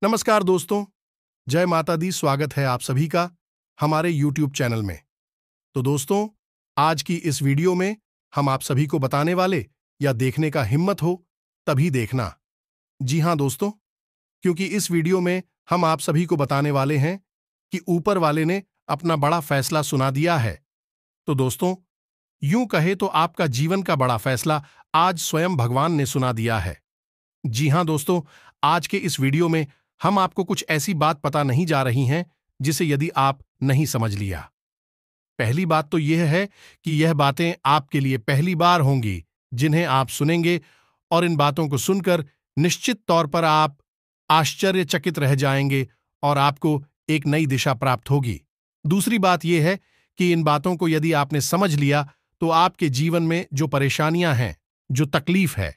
नमस्कार दोस्तों, जय माता दी। स्वागत है आप सभी का हमारे YouTube चैनल में। तो दोस्तों, आज की इस वीडियो में हम आप सभी को बताने वाले या देखने का हिम्मत हो तभी देखना। जी हाँ दोस्तों, क्योंकि इस वीडियो में हम आप सभी को बताने वाले हैं कि ऊपर वाले ने अपना बड़ा फैसला सुना दिया है। तो दोस्तों, यूं कहे तो आपका जीवन का बड़ा फैसला आज स्वयं भगवान ने सुना दिया है। जी हाँ दोस्तों, आज के इस वीडियो में हम आपको कुछ ऐसी बात पता नहीं जा रही हैं जिसे यदि आप नहीं समझ लिया। पहली बात तो यह है कि यह बातें आपके लिए पहली बार होंगी जिन्हें आप सुनेंगे, और इन बातों को सुनकर निश्चित तौर पर आप आश्चर्यचकित रह जाएंगे और आपको एक नई दिशा प्राप्त होगी। दूसरी बात यह है कि इन बातों को यदि आपने समझ लिया तो आपके जीवन में जो परेशानियां हैं, जो तकलीफ है,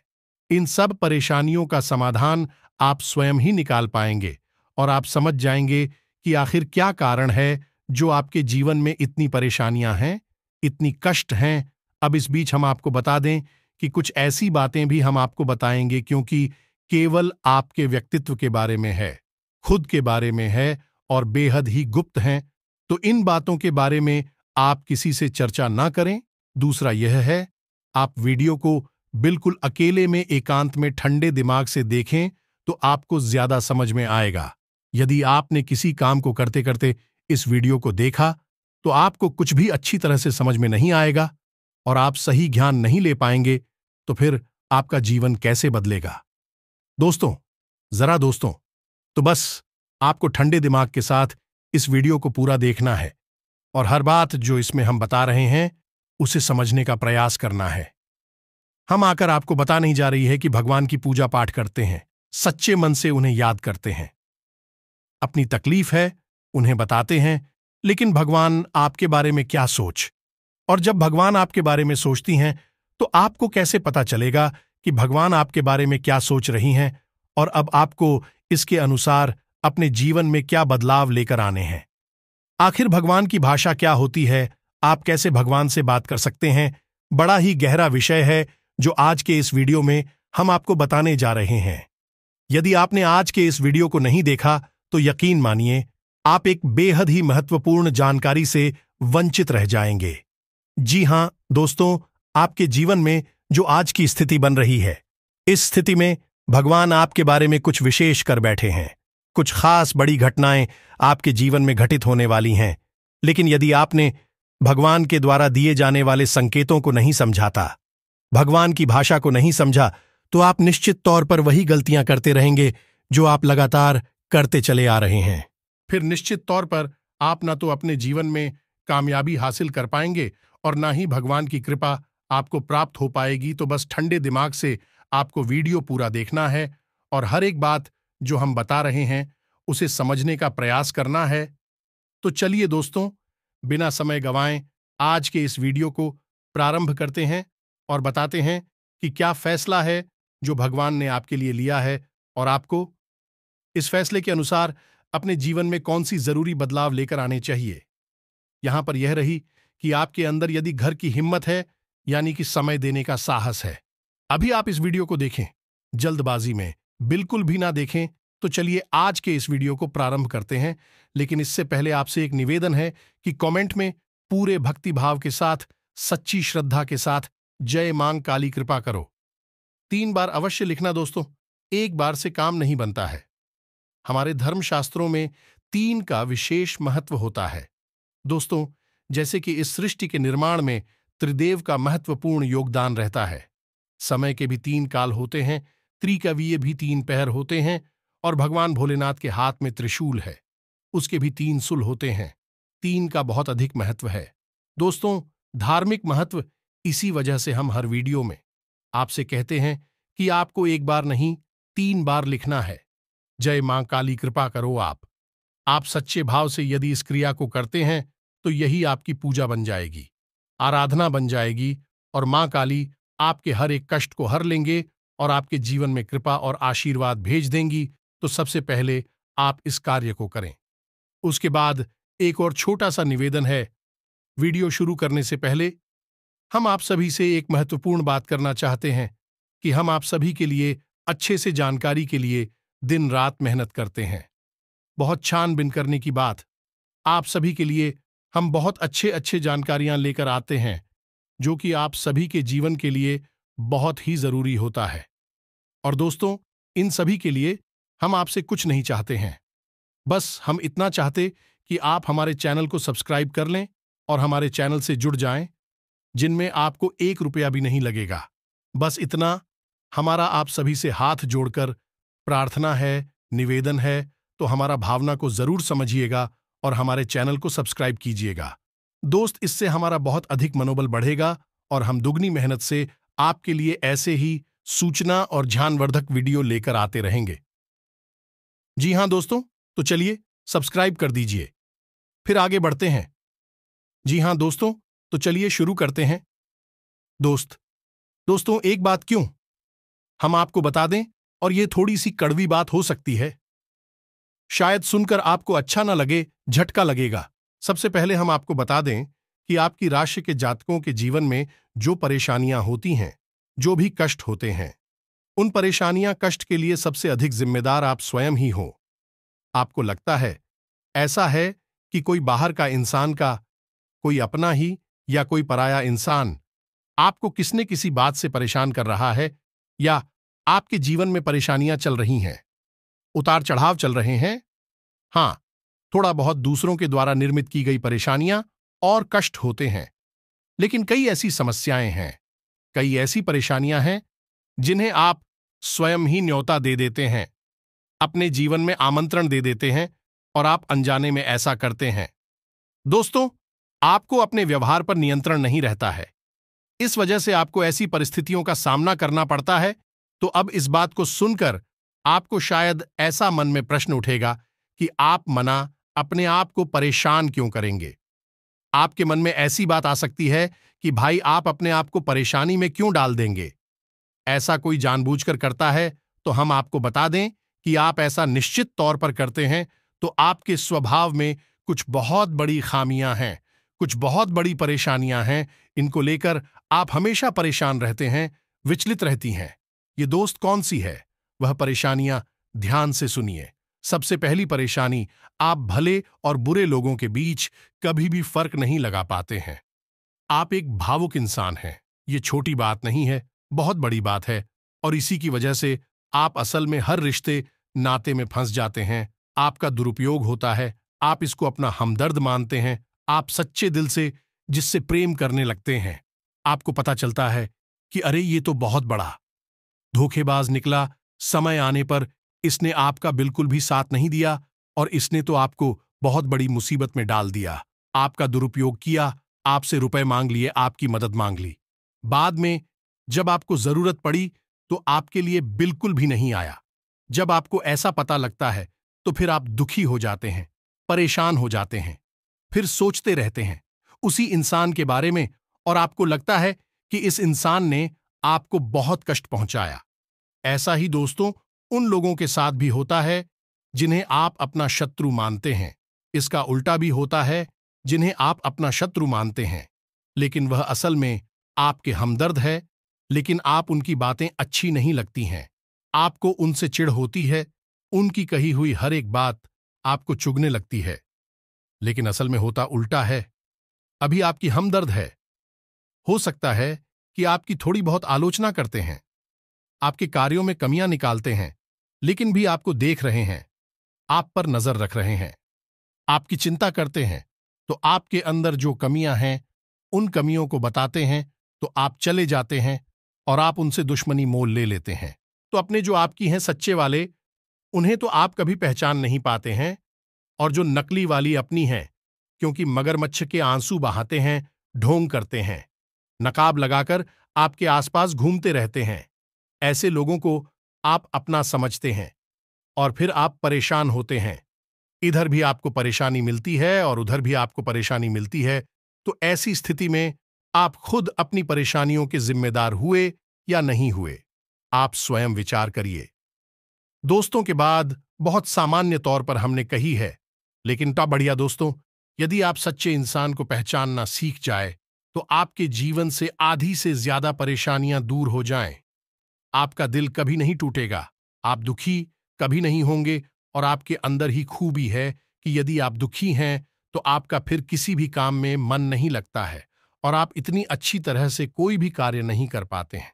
इन सब परेशानियों का समाधान आप स्वयं ही निकाल पाएंगे और आप समझ जाएंगे कि आखिर क्या कारण है जो आपके जीवन में इतनी परेशानियां हैं, इतनी कष्ट हैं। अब इस बीच हम आपको बता दें कि कुछ ऐसी बातें भी हम आपको बताएंगे क्योंकि केवल आपके व्यक्तित्व के बारे में है, खुद के बारे में है और बेहद ही गुप्त हैं। तो इन बातों के बारे में आप किसी से चर्चा ना करें। दूसरा यह है, आप वीडियो को बिल्कुल अकेले में एकांत में ठंडे दिमाग से देखें तो आपको ज्यादा समझ में आएगा। यदि आपने किसी काम को करते करते इस वीडियो को देखा तो आपको कुछ भी अच्छी तरह से समझ में नहीं आएगा और आप सही ज्ञान नहीं ले पाएंगे, तो फिर आपका जीवन कैसे बदलेगा। दोस्तों, तो बस आपको ठंडे दिमाग के साथ इस वीडियो को पूरा देखना है और हर बात जो इसमें हम बता रहे हैं उसे समझने का प्रयास करना है। हम आकर आपको बता नहीं जा रही है कि भगवान की पूजा पाठ करते हैं, सच्चे मन से उन्हें याद करते हैं, अपनी तकलीफ है उन्हें बताते हैं, लेकिन भगवान आपके बारे में क्या सोच, और जब भगवान आपके बारे में सोचती हैं तो आपको कैसे पता चलेगा कि भगवान आपके बारे में क्या सोच रही हैं और अब आपको इसके अनुसार अपने जीवन में क्या बदलाव लेकर आने हैं। आखिर भगवान की भाषा क्या होती है, आप कैसे भगवान से बात कर सकते हैं, बड़ा ही गहरा विषय है जो आज के इस वीडियो में हम आपको बताने जा रहे हैं। यदि आपने आज के इस वीडियो को नहीं देखा तो यकीन मानिए आप एक बेहद ही महत्वपूर्ण जानकारी से वंचित रह जाएंगे। जी हां दोस्तों, आपके जीवन में जो आज की स्थिति बन रही है, इस स्थिति में भगवान आपके बारे में कुछ विशेष कर बैठे हैं। कुछ खास बड़ी घटनाएं आपके जीवन में घटित होने वाली हैं, लेकिन यदि आपने भगवान के द्वारा दिए जाने वाले संकेतों को नहीं समझाता, भगवान की भाषा को नहीं समझा, तो आप निश्चित तौर पर वही गलतियां करते रहेंगे जो आप लगातार करते चले आ रहे हैं। फिर निश्चित तौर पर आप ना तो अपने जीवन में कामयाबी हासिल कर पाएंगे और ना ही भगवान की कृपा आपको प्राप्त हो पाएगी। तो बस ठंडे दिमाग से आपको वीडियो पूरा देखना है और हर एक बात जो हम बता रहे हैं उसे समझने का प्रयास करना है। तो चलिए दोस्तों, बिना समय गंवाएं आज के इस वीडियो को प्रारंभ करते हैं और बताते हैं कि क्या फैसला है जो भगवान ने आपके लिए लिया है और आपको इस फैसले के अनुसार अपने जीवन में कौन सी जरूरी बदलाव लेकर आने चाहिए। यहां पर यह रही कि आपके अंदर यदि घर की हिम्मत है, यानी कि समय देने का साहस है। अभी आप इस वीडियो को देखें, जल्दबाजी में बिल्कुल भी ना देखें। तो चलिए आज के इस वीडियो को प्रारंभ करते हैं, लेकिन इससे पहले आपसे एक निवेदन है कि कमेंट में पूरे भक्ति भाव के साथ, सच्ची श्रद्धा के साथ जय मां काली कृपा करो 3 बार अवश्य लिखना दोस्तों, एक बार से काम नहीं बनता है। हमारे धर्मशास्त्रों में 3 का विशेष महत्व होता है दोस्तों। जैसे कि इस सृष्टि के निर्माण में त्रिदेव का महत्वपूर्ण योगदान रहता है। समय के भी 3 काल होते हैं, त्रिकवीय भी 3 पहर होते हैं और भगवान भोलेनाथ के हाथ में त्रिशूल है, उसके भी 3 सुल होते हैं। 3 का बहुत अधिक महत्व है दोस्तों। धार्मिक महत्व इसी वजह से हम हर वीडियो में आपसे कहते हैं कि आपको एक बार नहीं 3 बार लिखना है, जय मां काली कृपा करो। आप सच्चे भाव से यदि इस क्रिया को करते हैं तो यही आपकी पूजा बन जाएगी, आराधना बन जाएगी और मां काली आपके हर एक कष्ट को हर लेंगे और आपके जीवन में कृपा और आशीर्वाद भेज देंगी। तो सबसे पहले आप इस कार्य को करें। उसके बाद एक और छोटा सा निवेदन है। वीडियो शुरू करने से पहले हम आप सभी से एक महत्वपूर्ण बात करना चाहते हैं कि हम आप सभी के लिए अच्छे से जानकारी के लिए दिन रात मेहनत करते हैं। बहुत छानबीन करने की बात, आप सभी के लिए हम बहुत अच्छे अच्छे जानकारियां लेकर आते हैं जो कि आप सभी के जीवन के लिए बहुत ही जरूरी होता है। और दोस्तों, इन सभी के लिए हम आपसे कुछ नहीं चाहते हैं, बस हम इतना चाहते कि आप हमारे चैनल को सब्सक्राइब कर लें और हमारे चैनल से जुड़ जाएं, जिनमें आपको 1 रुपया भी नहीं लगेगा। बस इतना हमारा आप सभी से हाथ जोड़कर प्रार्थना है, निवेदन है, तो हमारा भावना को जरूर समझिएगा और हमारे चैनल को सब्सक्राइब कीजिएगा। दोस्त, इससे हमारा बहुत अधिक मनोबल बढ़ेगा और हम दुगनी मेहनत से आपके लिए ऐसे ही सूचना और ज्ञानवर्धक वीडियो लेकर आते रहेंगे। जी हां दोस्तों, तो चलिए सब्सक्राइब कर दीजिए, फिर आगे बढ़ते हैं। जी हां दोस्तों, तो चलिए शुरू करते हैं। दोस्तों, एक बात क्यों हम आपको बता दें, और ये थोड़ी सी कड़वी बात हो सकती है, शायद सुनकर आपको अच्छा ना लगे, झटका लगेगा। सबसे पहले हम आपको बता दें कि आपकी राशि के जातकों के जीवन में जो परेशानियां होती हैं, जो भी कष्ट होते हैं, उन परेशानियां कष्ट के लिए सबसे अधिक जिम्मेदार आप स्वयं ही हो। आपको लगता है ऐसा है कि कोई बाहर का इंसान का, कोई अपना ही या कोई पराया इंसान आपको किसने किसी बात से परेशान कर रहा है, या आपके जीवन में परेशानियां चल रही हैं, उतार चढ़ाव चल रहे हैं। हां, थोड़ा बहुत दूसरों के द्वारा निर्मित की गई परेशानियां और कष्ट होते हैं, लेकिन कई ऐसी समस्याएं हैं, कई ऐसी परेशानियां हैं जिन्हें आप स्वयं ही न्योता दे देते हैं, अपने जीवन में आमंत्रण दे देते हैं, और आप अनजाने में ऐसा करते हैं। दोस्तों, आपको अपने व्यवहार पर नियंत्रण नहीं रहता है, इस वजह से आपको ऐसी परिस्थितियों का सामना करना पड़ता है। तो अब इस बात को सुनकर आपको शायद ऐसा मन में प्रश्न उठेगा कि आप मना अपने आप को परेशान क्यों करेंगे। आपके मन में ऐसी बात आ सकती है कि भाई, आप अपने आप को परेशानी में क्यों डाल देंगे। ऐसा कोई जानबूझकर करता है तो हम आपको बता दें कि आप ऐसा निश्चित तौर पर करते हैं, तो आपके स्वभाव में कुछ बहुत बड़ी खामियां हैं, कुछ बहुत बड़ी परेशानियां हैं। इनको लेकर आप हमेशा परेशान रहते हैं, विचलित रहती हैं। ये दोस्त कौन सी है वह परेशानियां, ध्यान से सुनिए। सबसे पहली परेशानी, आप भले और बुरे लोगों के बीच कभी भी फर्क नहीं लगा पाते हैं। आप एक भावुक इंसान हैं, ये छोटी बात नहीं है, बहुत बड़ी बात है, और इसी की वजह से आप असल में हर रिश्ते नाते में फंस जाते हैं। आपका दुरुपयोग होता है, आप इसको अपना हमदर्द मानते हैं, आप सच्चे दिल से जिससे प्रेम करने लगते हैं। आपको पता चलता है कि अरे, ये तो बहुत बड़ा धोखेबाज निकला, समय आने पर इसने आपका बिल्कुल भी साथ नहीं दिया और इसने तो आपको बहुत बड़ी मुसीबत में डाल दिया। आपका दुरुपयोग किया, आपसे रुपए मांग लिए, आपकी मदद मांग ली। बाद में जब आपको जरूरत पड़ी तो आपके लिए बिल्कुल भी नहीं आया। जब आपको ऐसा पता लगता है तो फिर आप दुखी हो जाते हैं, परेशान हो जाते हैं, फिर सोचते रहते हैं उसी इंसान के बारे में, और आपको लगता है कि इस इंसान ने आपको बहुत कष्ट पहुंचाया। ऐसा ही दोस्तों उन लोगों के साथ भी होता है जिन्हें आप अपना शत्रु मानते हैं। इसका उल्टा भी होता है, जिन्हें आप अपना शत्रु मानते हैं लेकिन वह असल में आपके हमदर्द है, लेकिन आप उनकी बातें अच्छी नहीं लगती हैं, आपको उनसे चिढ़ होती है, उनकी कही हुई हर एक बात आपको चुभने लगती है, लेकिन असल में होता उल्टा है। अभी आपकी हमदर्द है, हो सकता है कि आपकी थोड़ी बहुत आलोचना करते हैं, आपके कार्यों में कमियां निकालते हैं, लेकिन भी आपको देख रहे हैं, आप पर नजर रख रहे हैं, आपकी चिंता करते हैं, तो आपके अंदर जो कमियां हैं उन कमियों को बताते हैं, तो आप चले जाते हैं और आप उनसे दुश्मनी मोल ले लेते हैं। तो अपने जो आपकी हैं सच्चे वाले, उन्हें तो आप कभी पहचान नहीं पाते हैं, और जो नकली वाली अपनी हैं, क्योंकि मगरमच्छ के आंसू बहाते हैं, ढोंग करते हैं, नकाब लगाकर आपके आसपास घूमते रहते हैं, ऐसे लोगों को आप अपना समझते हैं और फिर आप परेशान होते हैं। इधर भी आपको परेशानी मिलती है और उधर भी आपको परेशानी मिलती है। तो ऐसी स्थिति में आप खुद अपनी परेशानियों के जिम्मेदार हुए या नहीं हुए, आप स्वयं विचार करिए। दोस्तों के बाद बहुत सामान्य तौर पर हमने कही है, लेकिन ता बढ़िया दोस्तों, यदि आप सच्चे इंसान को पहचानना सीख जाए तो आपके जीवन से आधी से ज्यादा परेशानियां दूर हो जाएं। आपका दिल कभी नहीं टूटेगा, आप दुखी कभी नहीं होंगे और आपके अंदर ही खूबी है कि यदि आप दुखी हैं तो आपका फिर किसी भी काम में मन नहीं लगता है और आप इतनी अच्छी तरह से कोई भी कार्य नहीं कर पाते हैं।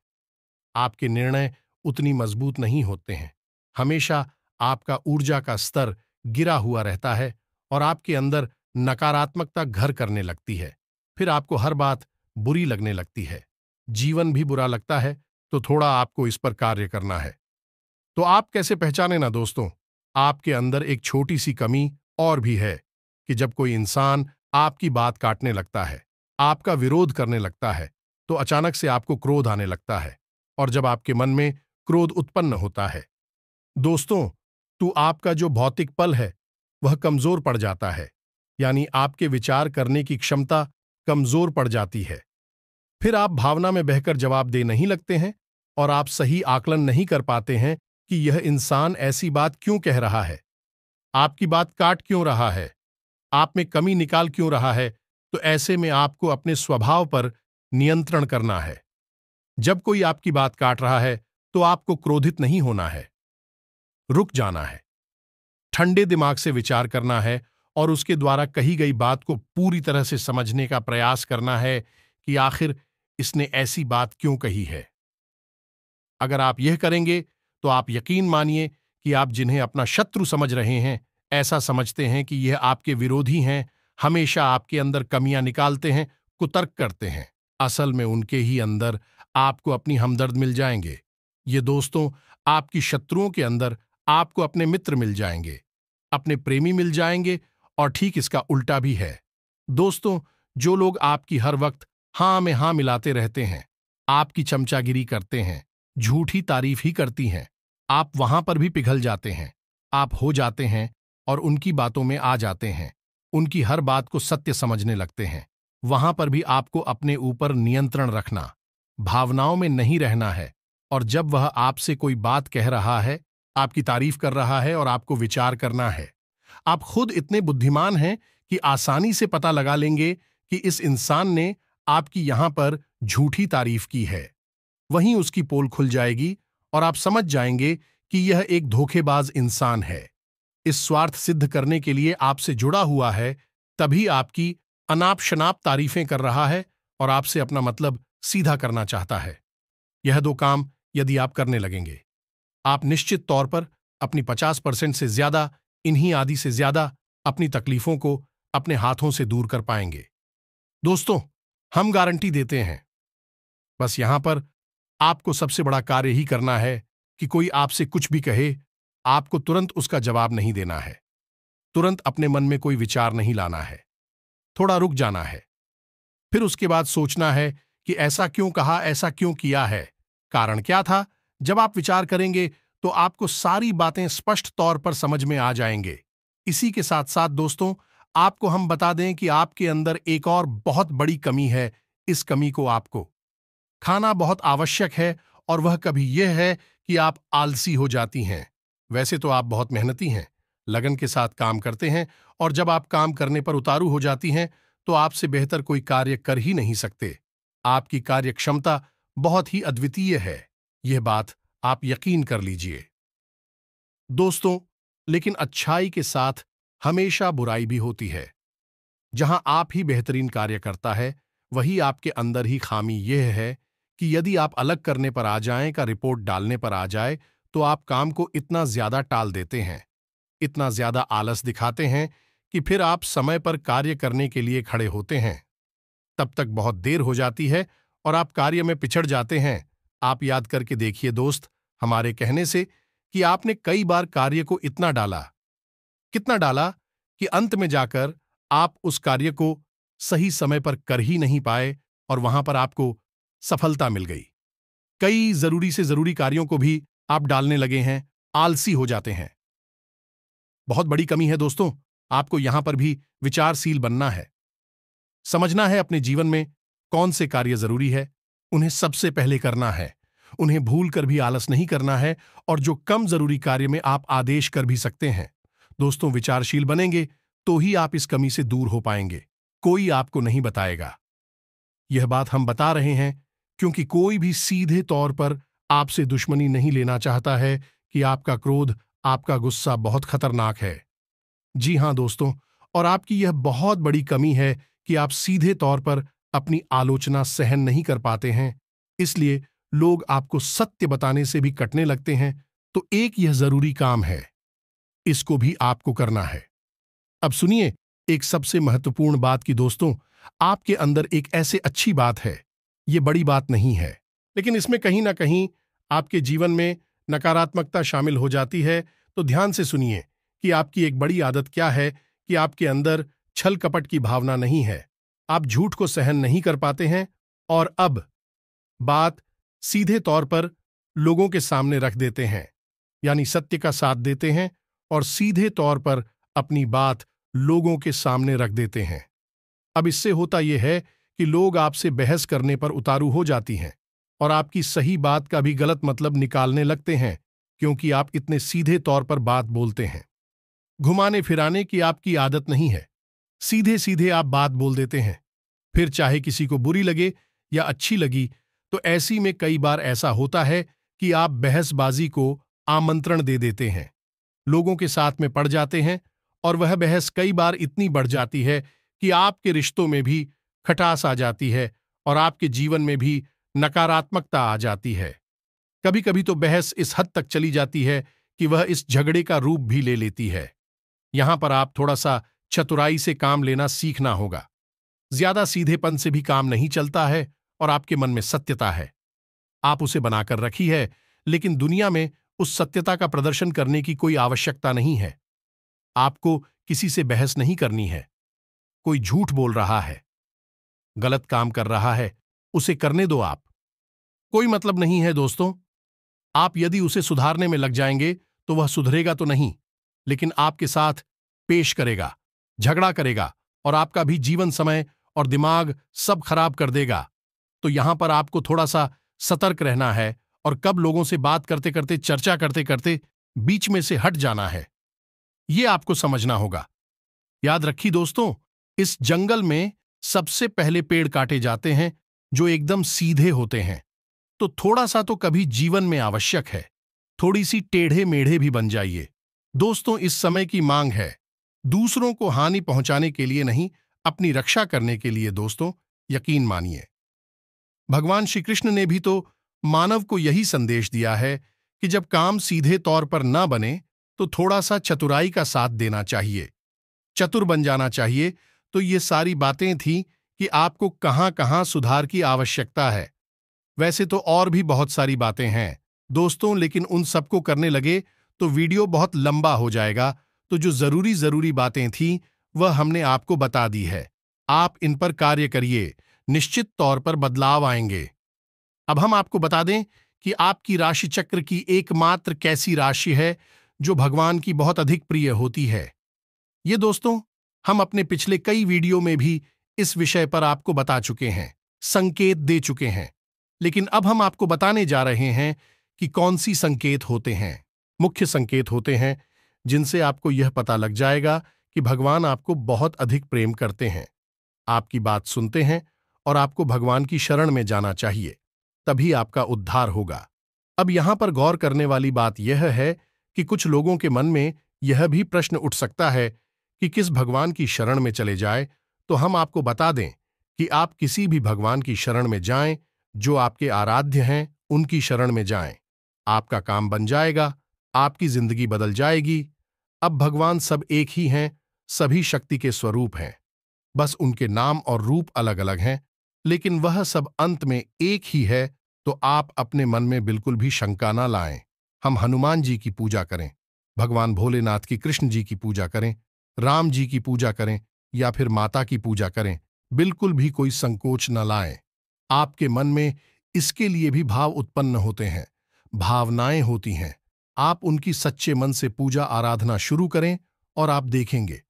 आपके निर्णय उतनी मजबूत नहीं होते हैं। हमेशा आपका ऊर्जा का स्तर गिरा हुआ रहता है और आपके अंदर नकारात्मकता घर करने लगती है। फिर आपको हर बात बुरी लगने लगती है। जीवन भी बुरा लगता है, तो थोड़ा आपको इस पर कार्य करना है। तो आप कैसे पहचाने ना दोस्तों, आपके अंदर एक छोटी सी कमी और भी है कि जब कोई इंसान आपकी बात काटने लगता है, आपका विरोध करने लगता है, तो अचानक से आपको क्रोध आने लगता है। और जब आपके मन में क्रोध उत्पन्न होता है दोस्तों, तो आपका जो भौतिक पल है वह कमजोर पड़ जाता है, यानी आपके विचार करने की क्षमता कमजोर पड़ जाती है। फिर आप भावना में बहकर जवाब दे नहीं लगते हैं और आप सही आकलन नहीं कर पाते हैं कि यह इंसान ऐसी बात क्यों कह रहा है, आपकी बात काट क्यों रहा है, आप में कमी निकाल क्यों रहा है। तो ऐसे में आपको अपने स्वभाव पर नियंत्रण करना है। जब कोई आपकी बात काट रहा है तो आपको क्रोधित नहीं होना है, रुक जाना है, ठंडे दिमाग से विचार करना है और उसके द्वारा कही गई बात को पूरी तरह से समझने का प्रयास करना है कि आखिर इसने ऐसी बात क्यों कही है। अगर आप यह करेंगे तो आप यकीन मानिए कि आप जिन्हें अपना शत्रु समझ रहे हैं, ऐसा समझते हैं कि यह आपके विरोधी हैं, हमेशा आपके अंदर कमियां निकालते हैं, कुतर्क करते हैं, असल में उनके ही अंदर आपको अपनी हमदर्द मिल जाएंगे। ये दोस्तों, आपकी शत्रुओं के अंदर आपको अपने मित्र मिल जाएंगे, अपने प्रेमी मिल जाएंगे और ठीक इसका उल्टा भी है। दोस्तों, जो लोग आपकी हर वक्त हां में हां मिलाते रहते हैं, आपकी चमचागिरी करते हैं, झूठी तारीफ ही करती हैं, आप वहां पर भी पिघल जाते हैं, आप हो जाते हैं और उनकी बातों में आ जाते हैं, उनकी हर बात को सत्य समझने लगते हैं। वहां पर भी आपको अपने ऊपर नियंत्रण रखना, भावनाओं में नहीं रहना है। और जब वह आपसे कोई बात कह रहा है, आपकी तारीफ कर रहा है और आपको विचार करना है, आप खुद इतने बुद्धिमान हैं कि आसानी से पता लगा लेंगे कि इस इंसान ने आपकी यहां पर झूठी तारीफ की है। वहीं उसकी पोल खुल जाएगी और आप समझ जाएंगे कि यह एक धोखेबाज इंसान है। इस स्वार्थ सिद्ध करने के लिए आपसे जुड़ा हुआ है, तभी आपकी अनाप शनाप तारीफें कर रहा है और आपसे अपना मतलब सीधा करना चाहता है। यह दो काम यदि आप करने लगेंगे, आप निश्चित तौर पर अपनी 50% से ज्यादा, इन्हीं आदि से ज्यादा अपनी तकलीफों को अपने हाथों से दूर कर पाएंगे। दोस्तों, हम गारंटी देते हैं। बस यहां पर आपको सबसे बड़ा कार्य ही करना है कि कोई आपसे कुछ भी कहे, आपको तुरंत उसका जवाब नहीं देना है, तुरंत अपने मन में कोई विचार नहीं लाना है, थोड़ा रुक जाना है। फिर उसके बाद सोचना है कि ऐसा क्यों कहा, ऐसा क्यों किया है, कारण क्या था। जब आप विचार करेंगे तो आपको सारी बातें स्पष्ट तौर पर समझ में आ जाएंगे। इसी के साथ साथ दोस्तों, आपको हम बता दें कि आपके अंदर एक और बहुत बड़ी कमी है। इस कमी को आपको खाना बहुत आवश्यक है और वह कभी यह है कि आप आलसी हो जाती हैं। वैसे तो आप बहुत मेहनती हैं, लगन के साथ काम करते हैं और जब आप काम करने पर उतारू हो जाती हैं तो आपसे बेहतर कोई कार्य कर ही नहीं सकते। आपकी कार्य क्षमता बहुत ही अद्वितीय है, यह बात आप यकीन कर लीजिए। दोस्तों, लेकिन अच्छाई के साथ हमेशा बुराई भी होती है। जहां आप ही बेहतरीन कार्य करता है, वही आपके अंदर ही खामी यह है कि यदि आप अलग करने पर आ जाएं, का रिपोर्ट डालने पर आ जाए, तो आप काम को इतना ज्यादा टाल देते हैं, इतना ज्यादा आलस दिखाते हैं कि फिर आप समय पर कार्य करने के लिए खड़े होते हैं, तब तक बहुत देर हो जाती है और आप कार्य में पिछड़ जाते हैं। आप याद करके देखिए दोस्त, हमारे कहने से कि आपने कई बार कार्य को इतना डाला, कितना डाला कि अंत में जाकर आप उस कार्य को सही समय पर कर ही नहीं पाए और वहां पर आपको सफलता मिल गई। कई जरूरी से जरूरी कार्यों को भी आप डालने लगे हैं, आलसी हो जाते हैं। बहुत बड़ी कमी है दोस्तों, आपको यहां पर भी विचारशील बनना है, समझना है अपने जीवन में कौन से कार्य जरूरी है, उन्हें सबसे पहले करना है, उन्हें भूल कर भी आलस नहीं करना है और जो कम जरूरी कार्य में आप आदेश कर भी सकते हैं। दोस्तों, विचारशील बनेंगे तो ही आप इस कमी से दूर हो पाएंगे, कोई आपको नहीं बताएगा। यह बात हम बता रहे हैं क्योंकि कोई भी सीधे तौर पर आपसे दुश्मनी नहीं लेना चाहता है कि आपका क्रोध आपका गुस्सा बहुत खतरनाक है। जी हाँ दोस्तों, और आपकी यह बहुत बड़ी कमी है कि आप सीधे तौर पर अपनी आलोचना सहन नहीं कर पाते हैं, इसलिए लोग आपको सत्य बताने से भी कटने लगते हैं। तो एक यह जरूरी काम है, इसको भी आपको करना है। अब सुनिए एक सबसे महत्वपूर्ण बात कि दोस्तों, आपके अंदर एक ऐसे अच्छी बात है, ये बड़ी बात नहीं है, लेकिन इसमें कहीं ना कहीं आपके जीवन में नकारात्मकता शामिल हो जाती है। तो ध्यान से सुनिए कि आपकी एक बड़ी आदत क्या है कि आपके अंदर छल कपट की भावना नहीं है। आप झूठ को सहन नहीं कर पाते हैं और अब बात सीधे तौर पर लोगों के सामने रख देते हैं, यानी सत्य का साथ देते हैं और सीधे तौर पर अपनी बात लोगों के सामने रख देते हैं। अब इससे होता यह है कि लोग आपसे बहस करने पर उतारू हो जाती हैं और आपकी सही बात का भी गलत मतलब निकालने लगते हैं, क्योंकि आप इतने सीधे तौर पर बात बोलते हैं। घुमाने फिराने की आपकी आदत नहीं है, सीधे सीधे आप बात बोल देते हैं, फिर चाहे किसी को बुरी लगे या अच्छी लगी। तो ऐसी में कई बार ऐसा होता है कि आप बहसबाजी को आमंत्रण दे देते हैं, लोगों के साथ में पड़ जाते हैं और वह बहस कई बार इतनी बढ़ जाती है कि आपके रिश्तों में भी खटास आ जाती है और आपके जीवन में भी नकारात्मकता आ जाती है। कभी कभी तो बहस इस हद तक चली जाती है कि वह इस झगड़े का रूप भी ले लेती है। यहां पर आप थोड़ा सा चतुराई से काम लेना सीखना होगा। ज्यादा सीधेपन से भी काम नहीं चलता है और आपके मन में सत्यता है, आप उसे बनाकर रखी है, लेकिन दुनिया में उस सत्यता का प्रदर्शन करने की कोई आवश्यकता नहीं है। आपको किसी से बहस नहीं करनी है। कोई झूठ बोल रहा है, गलत काम कर रहा है, उसे करने दो। आप कोई मतलब नहीं है दोस्तों। आप यदि उसे सुधारने में लग जाएंगे तो वह सुधरेगा तो नहीं, लेकिन आपके साथ पेश करेगा, झगड़ा करेगा और आपका भी जीवन समय और दिमाग सब खराब कर देगा। तो यहां पर आपको थोड़ा सा सतर्क रहना है और कब लोगों से बात करते करते, चर्चा करते करते बीच में से हट जाना है, यह आपको समझना होगा। याद रखिए दोस्तों, इस जंगल में सबसे पहले पेड़ काटे जाते हैं जो एकदम सीधे होते हैं। तो थोड़ा सा तो कभी जीवन में आवश्यक है, थोड़ी सी टेढ़े मेढ़े भी बन जाइए। दोस्तों, इस समय की मांग है दूसरों को हानि पहुंचाने के लिए नहीं, अपनी रक्षा करने के लिए। दोस्तों, यकीन मानिए, भगवान श्री कृष्ण ने भी तो मानव को यही संदेश दिया है कि जब काम सीधे तौर पर न बने तो थोड़ा सा चतुराई का साथ देना चाहिए, चतुर बन जाना चाहिए। तो ये सारी बातें थी कि आपको कहां कहां सुधार की आवश्यकता है। वैसे तो और भी बहुत सारी बातें हैं दोस्तों, लेकिन उन सबको करने लगे तो वीडियो बहुत लंबा हो जाएगा। तो जो जरूरी बातें थीं वह हमने आपको बता दी है। आप इन पर कार्य करिए, निश्चित तौर पर बदलाव आएंगे। अब हम आपको बता दें कि आपकी राशि चक्र की एकमात्र कैसी राशि है जो भगवान की बहुत अधिक प्रिय होती है। ये दोस्तों, हम अपने पिछले कई वीडियो में भी इस विषय पर आपको बता चुके हैं, संकेत दे चुके हैं, लेकिन अब हम आपको बताने जा रहे हैं कि कौन सी संकेत होते हैं, मुख्य संकेत होते हैं जिनसे आपको यह पता लग जाएगा कि भगवान आपको बहुत अधिक प्रेम करते हैं, आपकी बात सुनते हैं और आपको भगवान की शरण में जाना चाहिए, तभी आपका उद्धार होगा। अब यहां पर गौर करने वाली बात यह है कि कुछ लोगों के मन में यह भी प्रश्न उठ सकता है कि किस भगवान की शरण में चले जाए। तो हम आपको बता दें कि आप किसी भी भगवान की शरण में जाएं, जो आपके आराध्य हैं उनकी शरण में जाएं। आपका काम बन जाएगा, आपकी जिंदगी बदल जाएगी। अब भगवान सब एक ही हैं, सभी शक्ति के स्वरूप हैं, बस उनके नाम और रूप अलग अलग हैं, लेकिन वह सब अंत में एक ही है। तो आप अपने मन में बिल्कुल भी शंका ना लाएं। हम हनुमान जी की पूजा करें, भगवान भोलेनाथ की, कृष्ण जी की पूजा करें, राम जी की पूजा करें या फिर माता की पूजा करें, बिल्कुल भी कोई संकोच न लाएं। आपके मन में इसके लिए भी भाव उत्पन्न होते हैं, भावनाएं होती हैं। आप उनकी सच्चे मन से पूजा आराधना शुरू करें और आप देखेंगे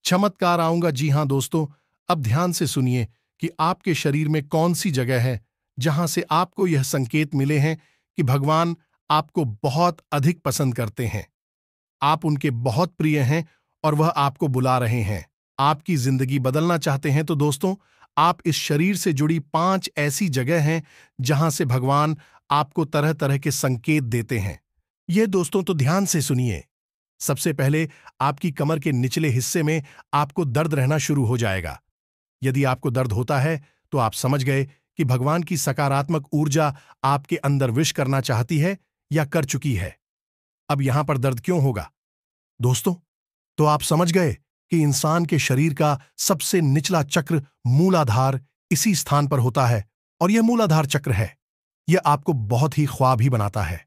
चमत्कार आऊंगा। जी हां दोस्तों, अब ध्यान से सुनिए कि आपके शरीर में कौन सी जगह है जहां से आपको यह संकेत मिले हैं कि भगवान आपको बहुत अधिक पसंद करते हैं, आप उनके बहुत प्रिय हैं और वह आपको बुला रहे हैं। आपकी जिंदगी बदलना चाहते हैं तो दोस्तों, आप इस शरीर से जुड़ी 5 ऐसी जगह हैं जहां से भगवान आपको तरह तरह के संकेत देते हैं। ये दोस्तों तो ध्यान से सुनिए। सबसे पहले आपकी कमर के निचले हिस्से में आपको दर्द रहना शुरू हो जाएगा। यदि आपको दर्द होता है तो आप समझ गए कि भगवान की सकारात्मक ऊर्जा आपके अंदर विश करना चाहती है या कर चुकी है। अब यहां पर दर्द क्यों होगा? दोस्तों, तो आप समझ गए कि इंसान के शरीर का सबसे निचला चक्र मूलाधार इसी स्थान पर होता है, और यह मूलाधार चक्र है। यह आपको बहुत ही ख्वाब ही बनाता है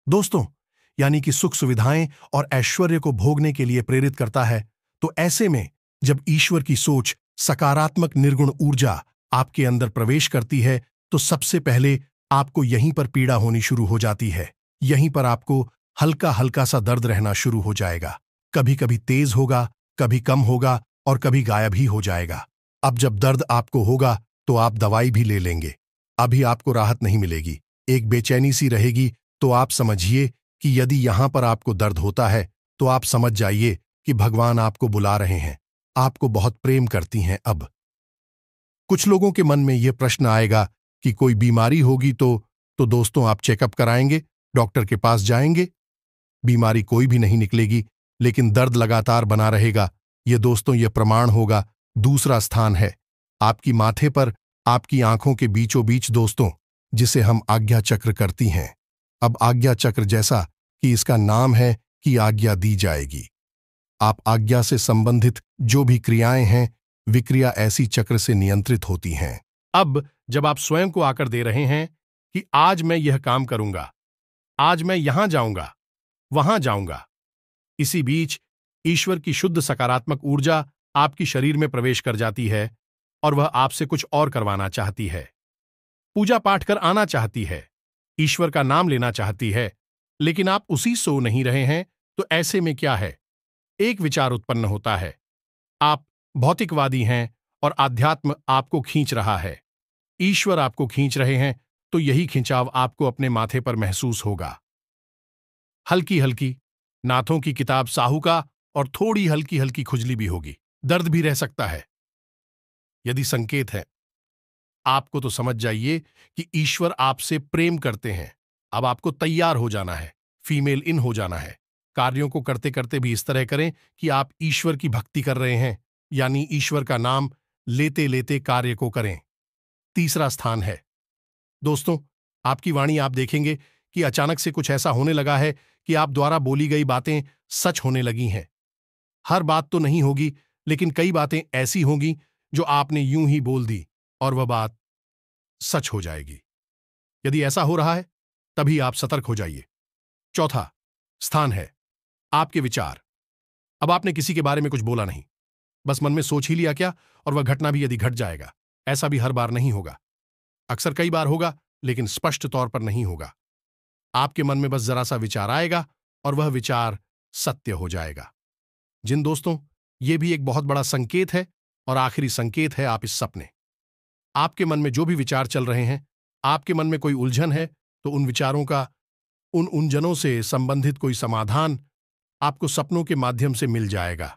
दोस्तों, यानी कि सुख सुविधाएं और ऐश्वर्य को भोगने के लिए प्रेरित करता है। तो ऐसे में जब ईश्वर की सोच, सकारात्मक निर्गुण ऊर्जा आपके अंदर प्रवेश करती है, तो सबसे पहले आपको यहीं पर पीड़ा होनी शुरू हो जाती है। यहीं पर आपको हल्का हल्का सा दर्द रहना शुरू हो जाएगा। कभी कभी तेज होगा, कभी कम होगा और कभी गायब ही हो जाएगा। अब जब दर्द आपको होगा तो आप दवाई भी ले लेंगे, अभी आपको राहत नहीं मिलेगी, एक बेचैनी सी रहेगी। तो आप समझिए कि यदि यहां पर आपको दर्द होता है तो आप समझ जाइए कि भगवान आपको बुला रहे हैं, आपको बहुत प्रेम करती हैं। अब कुछ लोगों के मन में यह प्रश्न आएगा कि कोई बीमारी होगी तो दोस्तों आप चेकअप कराएंगे, डॉक्टर के पास जाएंगे। बीमारी कोई भी नहीं निकलेगी, लेकिन दर्द लगातार बना रहेगा। ये दोस्तों ये प्रमाण होगा। दूसरा स्थान है आपकी माथे पर, आपकी आंखों के बीचों बीच दोस्तों, जिसे हम आज्ञा चक्र करती हैं। अब आज्ञा चक्र जैसा कि इसका नाम है कि आज्ञा दी जाएगी। आप आज्ञा से संबंधित जो भी क्रियाएं हैं, विक्रिया ऐसी चक्र से नियंत्रित होती हैं। अब जब आप स्वयं को आकर दे रहे हैं कि आज मैं यह काम करूंगा, आज मैं यहां जाऊंगा, वहां जाऊंगा, इसी बीच ईश्वर की शुद्ध सकारात्मक ऊर्जा आपकी शरीर में प्रवेश कर जाती है और वह आपसे कुछ और करवाना चाहती है। पूजा पाठ कर आना चाहती है, ईश्वर का नाम लेना चाहती है, लेकिन आप उसी सो नहीं रहे हैं। तो ऐसे में क्या है? एक विचार उत्पन्न होता है। आप भौतिकवादी हैं और आध्यात्म आपको खींच रहा है, ईश्वर आपको खींच रहे हैं, तो यही खिंचाव आपको अपने माथे पर महसूस होगा। हल्की हल्की नाथों की किताब साहू का और थोड़ी हल्की हल्की खुजली भी होगी, दर्द भी रह सकता है। यदि संकेत है आपको, तो समझ जाइए कि ईश्वर आपसे प्रेम करते हैं। अब आपको तैयार हो जाना है, फीमेल इन हो जाना है। कार्यों को करते करते भी इस तरह करें कि आप ईश्वर की भक्ति कर रहे हैं, यानी ईश्वर का नाम लेते लेते कार्य को करें। तीसरा स्थान है दोस्तों आपकी वाणी। आप देखेंगे कि अचानक से कुछ ऐसा होने लगा है कि आप द्वारा बोली गई बातें सच होने लगी हैं। हर बात तो नहीं होगी, लेकिन कई बातें ऐसी होंगी जो आपने यूं ही बोल दी और वह बात सच हो जाएगी। यदि ऐसा हो रहा है तभी आप सतर्क हो जाइए। चौथा स्थान है आपके विचार। अब आपने किसी के बारे में कुछ बोला नहीं, बस मन में सोच ही लिया क्या, और वह घटना भी यदि घट जाएगा। ऐसा भी हर बार नहीं होगा, अक्सर कई बार होगा, लेकिन स्पष्ट तौर पर नहीं होगा। आपके मन में बस जरा सा विचार आएगा और वह विचार सत्य हो जाएगा। जिन दोस्तों, यह भी एक बहुत बड़ा संकेत है और आखिरी संकेत है आप इस सपने। आपके मन में जो भी विचार चल रहे हैं, आपके मन में कोई उलझन है, तो उन विचारों का, उन उलझनों से संबंधित कोई समाधान आपको सपनों के माध्यम से मिल जाएगा।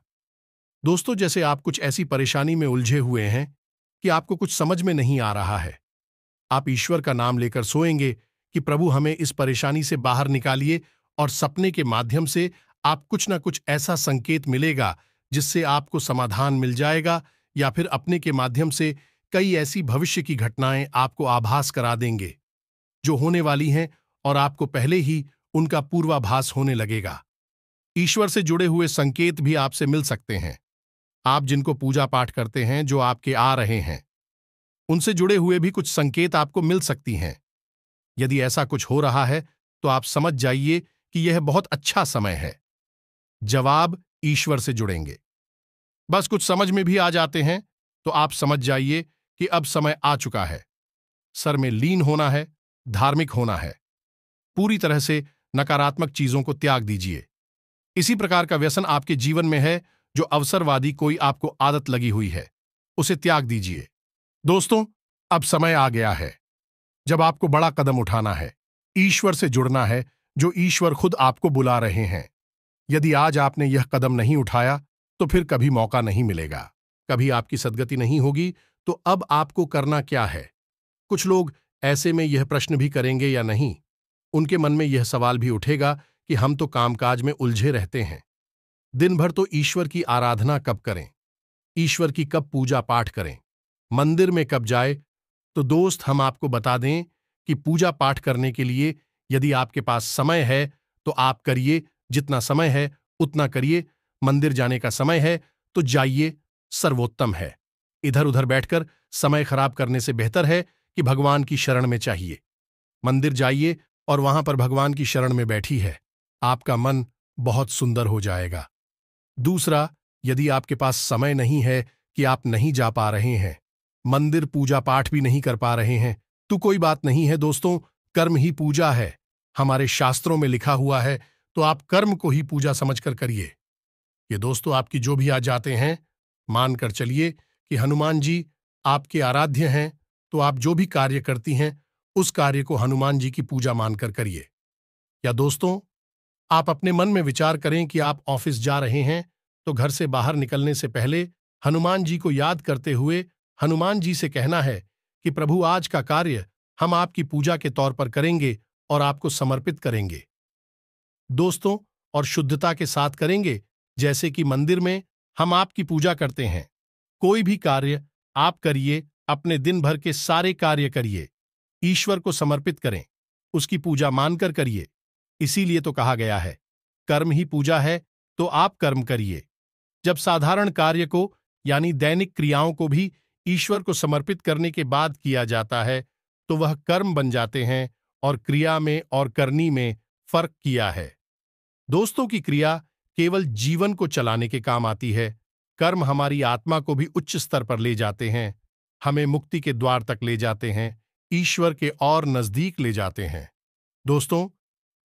दोस्तों, जैसे आप कुछ ऐसी परेशानी में उलझे हुए हैं कि आपको कुछ समझ में नहीं आ रहा है, आप ईश्वर का नाम लेकर सोएंगे कि प्रभु हमें इस परेशानी से बाहर निकालिए, और सपने के माध्यम से आप कुछ ना कुछ ऐसा संकेत मिलेगा जिससे आपको समाधान मिल जाएगा, या फिर अपने के माध्यम से कई ऐसी भविष्य की घटनाएं आपको आभास करा देंगे जो होने वाली हैं, और आपको पहले ही उनका पूर्वाभास होने लगेगा। ईश्वर से जुड़े हुए संकेत भी आपसे मिल सकते हैं। आप जिनको पूजा पाठ करते हैं, जो आपके आ रहे हैं, उनसे जुड़े हुए भी कुछ संकेत आपको मिल सकती हैं। यदि ऐसा कुछ हो रहा है तो आप समझ जाइए कि यह बहुत अच्छा समय है। जवाब ईश्वर से जुड़ेंगे। बस कुछ समझ में भी आ जाते हैं तो आप समझ जाइए कि अब समय आ चुका है। सर में लीन होना है, धार्मिक होना है। पूरी तरह से नकारात्मक चीजों को त्याग दीजिए। इसी प्रकार का व्यसन आपके जीवन में है जो अवसरवादी कोई आपको आदत लगी हुई है, उसे त्याग दीजिए। दोस्तों, अब समय आ गया है जब आपको बड़ा कदम उठाना है, ईश्वर से जुड़ना है, जो ईश्वर खुद आपको बुला रहे हैं। यदि आज आपने यह कदम नहीं उठाया तो फिर कभी मौका नहीं मिलेगा, कभी आपकी सद्गति नहीं होगी। तो अब आपको करना क्या है? कुछ लोग ऐसे में यह प्रश्न भी करेंगे या नहीं, उनके मन में यह सवाल भी उठेगा कि हम तो कामकाज में उलझे रहते हैं। दिन भर तो ईश्वर की आराधना कब करें, ईश्वर की कब पूजा पाठ करें, मंदिर में कब जाए। तो दोस्त, हम आपको बता दें कि पूजा पाठ करने के लिए यदि आपके पास समय है तो आप करिए, जितना समय है उतना करिए। मंदिर जाने का समय है तो जाइए, सर्वोत्तम है। इधर उधर बैठकर समय खराब करने से बेहतर है कि भगवान की शरण में चाहिए। मंदिर जाइए और वहां पर भगवान की शरण में बैठी है, आपका मन बहुत सुंदर हो जाएगा। दूसरा, यदि आपके पास समय नहीं है कि आप नहीं जा पा रहे हैं, मंदिर पूजा पाठ भी नहीं कर पा रहे हैं, तो कोई बात नहीं है दोस्तों, कर्म ही पूजा है। हमारे शास्त्रों में लिखा हुआ है, तो आप कर्म को ही पूजा समझकर करिए। ये दोस्तों आपकी जो भी आज जाते हैं, मानकर चलिए कि हनुमान जी आपके आराध्य हैं, तो आप जो भी कार्य करती हैं उस कार्य को हनुमान जी की पूजा मानकर करिए। या दोस्तों, आप अपने मन में विचार करें कि आप ऑफिस जा रहे हैं, तो घर से बाहर निकलने से पहले हनुमान जी को याद करते हुए हनुमान जी से कहना है कि प्रभु, आज का कार्य हम आपकी पूजा के तौर पर करेंगे और आपको समर्पित करेंगे दोस्तों, और शुद्धता के साथ करेंगे, जैसे कि मंदिर में हम आपकी पूजा करते हैं। कोई भी कार्य आप करिए, अपने दिन भर के सारे कार्य करिए, ईश्वर को समर्पित करें, उसकी पूजा मानकर करिए। इसीलिए तो कहा गया है, कर्म ही पूजा है, तो आप कर्म करिए। जब साधारण कार्य को यानी दैनिक क्रियाओं को भी ईश्वर को समर्पित करने के बाद किया जाता है, तो वह कर्म बन जाते हैं, और क्रिया में और करनी में फर्क किया है। दोस्तों की क्रिया केवल जीवन को चलाने के काम आती है, कर्म हमारी आत्मा को भी उच्च स्तर पर ले जाते हैं, हमें मुक्ति के द्वार तक ले जाते हैं, ईश्वर के और नजदीक ले जाते हैं। दोस्तों,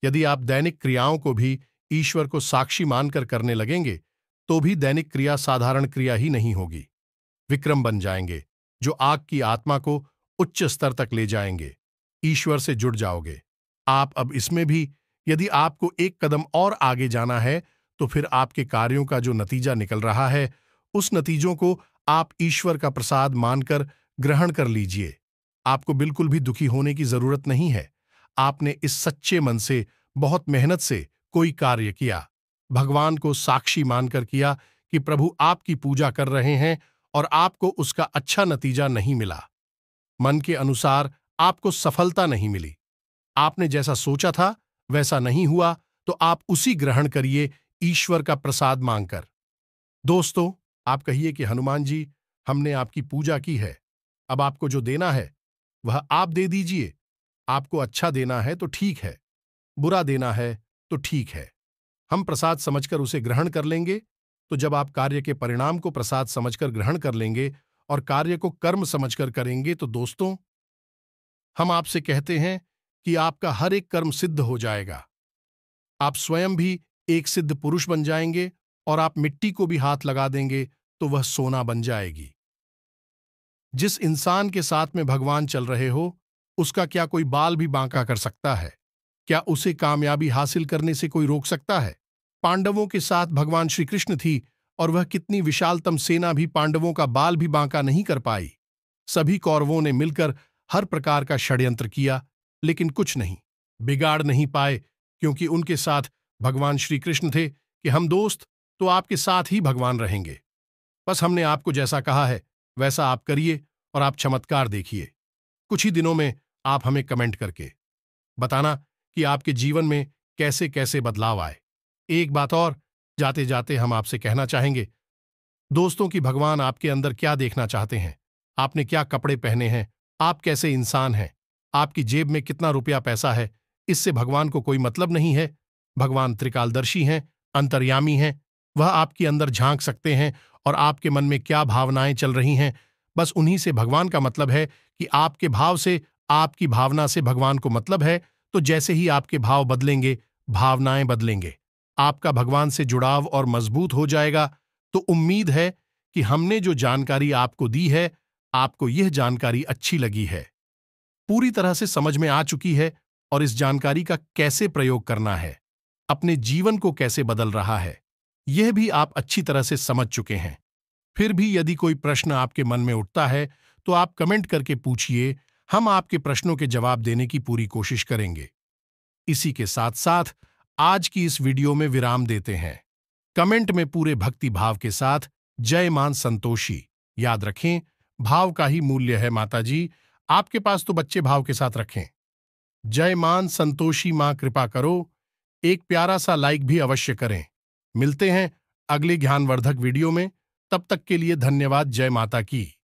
यदि आप दैनिक क्रियाओं को भी ईश्वर को साक्षी मानकर करने लगेंगे, तो भी दैनिक क्रिया साधारण क्रिया ही नहीं होगी, विक्रम बन जाएंगे, जो आग की आत्मा को उच्च स्तर तक ले जाएंगे। ईश्वर से जुड़ जाओगे आप। अब इसमें भी यदि आपको एक कदम और आगे जाना है, तो फिर आपके कार्यों का जो नतीजा निकल रहा है, उस नतीजों को आप ईश्वर का प्रसाद मानकर ग्रहण कर लीजिए। आपको बिल्कुल भी दुखी होने की जरूरत नहीं है। आपने इस सच्चे मन से, बहुत मेहनत से कोई कार्य किया, भगवान को साक्षी मानकर किया कि प्रभु आपकी पूजा कर रहे हैं, और आपको उसका अच्छा नतीजा नहीं मिला, मन के अनुसार आपको सफलता नहीं मिली, आपने जैसा सोचा था वैसा नहीं हुआ, तो आप उसी ग्रहण करिए, ईश्वर का प्रसाद मांगकर। दोस्तों, आप कहिए कि हनुमान जी, हमने आपकी पूजा की है, अब आपको जो देना है वह आप दे दीजिए। आपको अच्छा देना है तो ठीक है, बुरा देना है तो ठीक है, हम प्रसाद समझकर उसे ग्रहण कर लेंगे। तो जब आप कार्य के परिणाम को प्रसाद समझकर ग्रहण कर लेंगे और कार्य को कर्म समझकर करेंगे, तो दोस्तों, हम आपसे कहते हैं कि आपका हर एक कर्म सिद्ध हो जाएगा। आप स्वयं भी एक सिद्ध पुरुष बन जाएंगे, और आप मिट्टी को भी हाथ लगा देंगे तो वह सोना बन जाएगी। जिस इंसान के साथ में भगवान चल रहे हो, उसका क्या कोई बाल भी बांका कर सकता है? क्या उसे कामयाबी हासिल करने से कोई रोक सकता है? पांडवों के साथ भगवान श्री कृष्ण थी, और वह कितनी विशालतम सेना भी पांडवों का बाल भी बांका नहीं कर पाई। सभी कौरवों ने मिलकर हर प्रकार का षड्यंत्र किया, लेकिन कुछ नहीं बिगाड़ नहीं पाए, क्योंकि उनके साथ भगवान श्री कृष्ण थे कि हम दोस्त, तो आपके साथ ही भगवान रहेंगे। बस हमने आपको जैसा कहा है वैसा आप करिए, और आप चमत्कार देखिए। कुछ ही दिनों में आप हमें कमेंट करके बताना कि आपके जीवन में कैसे कैसे बदलाव आए। एक बात और जाते जाते हम आपसे कहना चाहेंगे दोस्तों, कि भगवान आपके अंदर क्या देखना चाहते हैं, आपने क्या कपड़े पहने हैं, आप कैसे इंसान हैं, आपकी जेब में कितना रुपया पैसा है, इससे भगवान को कोई मतलब नहीं है। भगवान त्रिकालदर्शी हैं, अंतर्यामी हैं, वह आपके अंदर झांक सकते हैं, और आपके मन में क्या भावनाएं चल रही हैं, बस उन्हीं से भगवान का मतलब है। कि आपके भाव से, आपकी भावना से भगवान को मतलब है। तो जैसे ही आपके भाव बदलेंगे, भावनाएं बदलेंगे, आपका भगवान से जुड़ाव और मजबूत हो जाएगा। तो उम्मीद है कि हमने जो जानकारी आपको दी है, आपको यह जानकारी अच्छी लगी है, पूरी तरह से समझ में आ चुकी है, और इस जानकारी का कैसे प्रयोग करना है, अपने जीवन को कैसे बदल रहा है, यह भी आप अच्छी तरह से समझ चुके हैं। फिर भी यदि कोई प्रश्न आपके मन में उठता है, तो आप कमेंट करके पूछिए, हम आपके प्रश्नों के जवाब देने की पूरी कोशिश करेंगे। इसी के साथ साथ आज की इस वीडियो में विराम देते हैं। कमेंट में पूरे भक्ति भाव के साथ जय मान संतोषी याद रखें, भाव का ही मूल्य है माता जी। आपके पास तो बच्चे भाव के साथ रखें। जय मान संतोषी मां कृपा करो। एक प्यारा सा लाइक भी अवश्य करें। मिलते हैं अगले ज्ञानवर्धक वीडियो में। तब तक के लिए धन्यवाद। जय माता की।